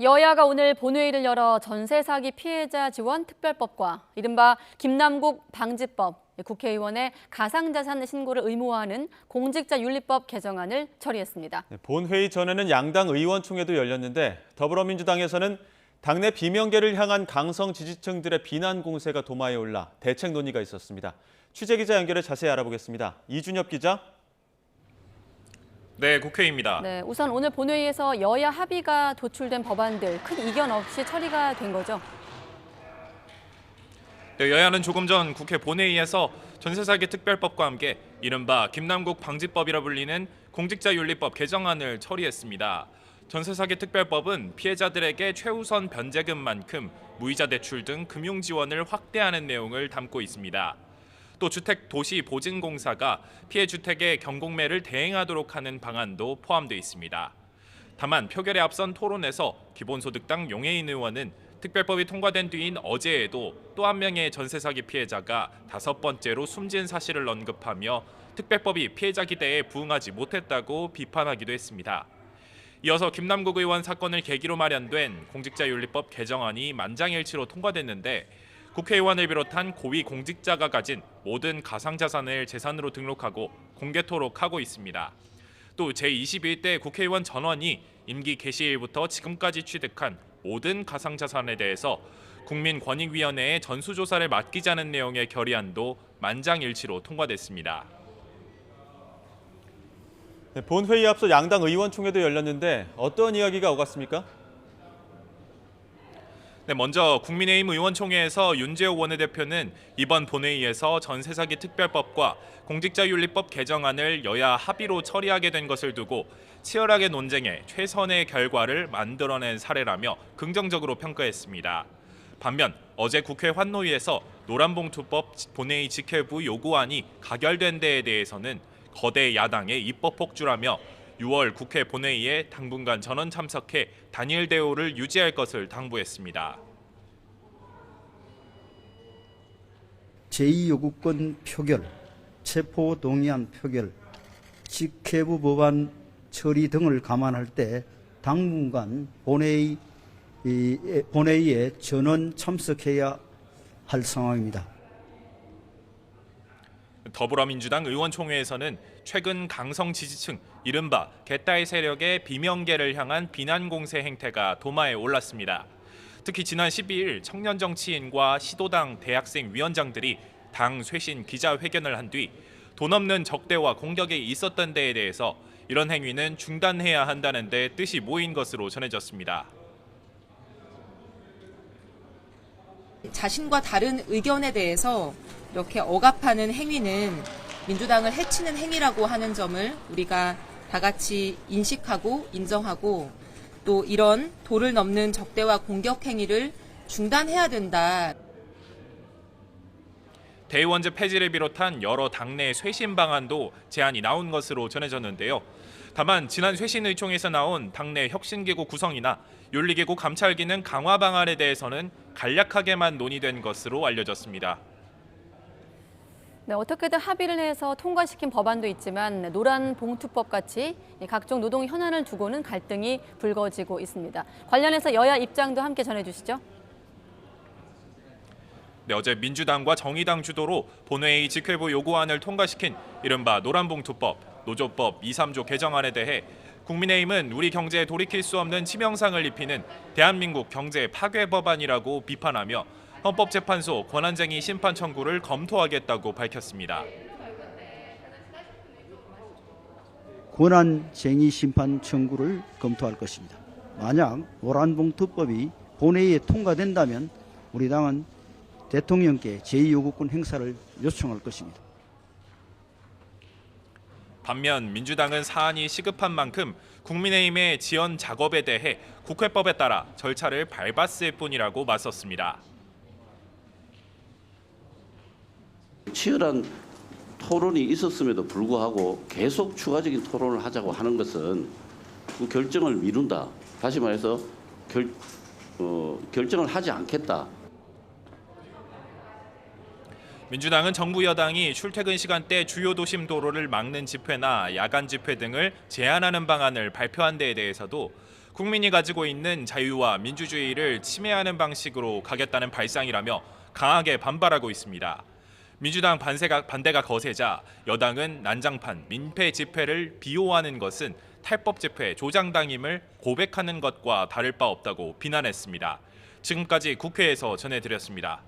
여야가 오늘 본회의를 열어 전세 사기 피해자 지원 특별법과 이른바 김남국 방지법, 국회의원의 가상자산 신고를 의무화하는 공직자윤리법 개정안을 처리했습니다. 본회의 전에는 양당 의원총회도 열렸는데 더불어민주당에서는 당내 비명계를 향한 강성 지지층들의 비난 공세가 도마에 올라 대책 논의가 있었습니다. 취재기자 연결해 자세히 알아보겠습니다. 이준엽 기자. 네, 국회입니다. 네, 우선 오늘 본회의에서 여야 합의가 도출된 법안들 큰 이견 없이 처리가 된 거죠. 네, 여야는 조금 전 국회 본회의에서 전세 사기 특별법과 함께 이른바 김남국 방지법이라 불리는 공직자윤리법 개정안을 처리했습니다. 전세 사기 특별법은 피해자들에게 최우선 변제금만큼 무이자 대출 등 금융 지원을 확대하는 내용을 담고 있습니다. 또 주택도시보증공사가 피해 주택의 경공매를 대행하도록 하는 방안도 포함되어 있습니다. 다만 표결에 앞선 토론에서 기본소득당 용해인 의원은 특별법이 통과된 뒤인 어제에도 또 한 명의 전세 사기 피해자가 5번째로 숨진 사실을 언급하며 특별법이 피해자 기대에 부응하지 못했다고 비판하기도 했습니다. 이어서 김남국 의원 사건을 계기로 마련된 공직자윤리법 개정안이 만장일치로 통과됐는데 국회의원을 비롯한 고위 공직자가 가진 모든 가상자산을 재산으로 등록하고 공개토록 하고 있습니다. 또 제21대 국회의원 전원이 임기 개시일부터 지금까지 취득한 모든 가상자산에 대해서 국민권익위원회에 전수조사를 맡기자는 내용의 결의안도 만장일치로 통과됐습니다. 본회의 앞서 양당 의원총회도 열렸는데 어떤 이야기가 오갔습니까? 네, 먼저 국민의힘 의원총회에서 윤재호 원내대표는 이번 본회의에서 전세 사기 특별법과 공직자윤리법 개정안을 여야 합의로 처리하게 된 것을 두고 치열하게 논쟁해 최선의 결과를 만들어낸 사례라며 긍정적으로 평가했습니다. 반면 어제 국회 환노위에서 노란봉투법 본회의 직회부 요구안이 가결된 데에 대해서는 거대 야당의 입법 폭주라며 6월 국회 본회의에 당분간 전원 참석해 단일 대우를 유지할 것을 당부했습니다. 제2요구권 표결, 체포동의안 표결, 직회부 법안 처리 등을 감안할 때 당분간 본회의에 전원 참석해야 할 상황입니다. 더불어민주당 의원총회에서는 최근 강성 지지층, 이른바 개딸 세력의 비명계를 향한 비난 공세 행태가 도마에 올랐습니다. 특히 지난 12일 청년 정치인과 시도당 대학생 위원장들이 당 쇄신 기자회견을 한 뒤 돈 없는 적대와 공격이 있었던 데에 대해서 이런 행위는 중단해야 한다는 데 뜻이 모인 것으로 전해졌습니다. 자신과 다른 의견에 대해서 이렇게 억압하는 행위는 민주당을 해치는 행위라고 하는 점을 우리가 다 같이 인식하고 인정하고 또 이런 도를 넘는 적대와 공격 행위를 중단해야 된다. 대의원제 폐지를 비롯한 여러 당내 쇄신 방안도 제안이 나온 것으로 전해졌는데요. 다만 지난 쇄신의총에서 나온 당내 혁신기구 구성이나 윤리기구 감찰 기능 강화 방안에 대해서는 간략하게만 논의된 것으로 알려졌습니다. 네, 어떻게든 합의를 해서 통과시킨 법안도 있지만 노란봉투법 같이 각종 노동 현안을 두고는 갈등이 불거지고 있습니다. 관련해서 여야 입장도 함께 전해주시죠. 네, 어제 민주당과 정의당 주도로 본회의 직회부 요구안을 통과시킨 이른바 노란봉투법, 노조법 2, 3조 개정안에 대해 국민의힘은 우리 경제에 돌이킬 수 없는 치명상을 입히는 대한민국 경제 파괴 법안이라고 비판하며 헌법재판소 권한쟁의 심판 청구를 검토하겠다고 밝혔습니다. 권한쟁의 심판 청구를 검토할 것입니다. 만약 노란봉투법이 본회의에 통과된다면 우리 당은 대통령께 제2요구권 행사를 요청할 것입니다. 반면 민주당은 사안이 시급한 만큼 국민의힘의 지연 작업에 대해 국회법에 따라 절차를 밟았을 뿐이라고 맞섰습니다. 치열한 토론이 있었음에도 불구하고 계속 추가적인 토론을 하자고 하는 것은 그 결정을 미룬다. 다시 말해서 결정을 하지 않겠다. 민주당은 정부 여당이 출퇴근 시간대 주요 도심 도로를 막는 집회나 야간 집회 등을 제한하는 방안을 발표한 데에 대해서도 국민이 가지고 있는 자유와 민주주의를 침해하는 방식으로 가겠다는 발상이라며 강하게 반발하고 있습니다. 민주당 반대가 거세자 여당은 난장판 민폐 집회를 비호하는 것은 탈법 집회 조장당임을 고백하는 것과 다를 바 없다고 비난했습니다. 지금까지 국회에서 전해드렸습니다.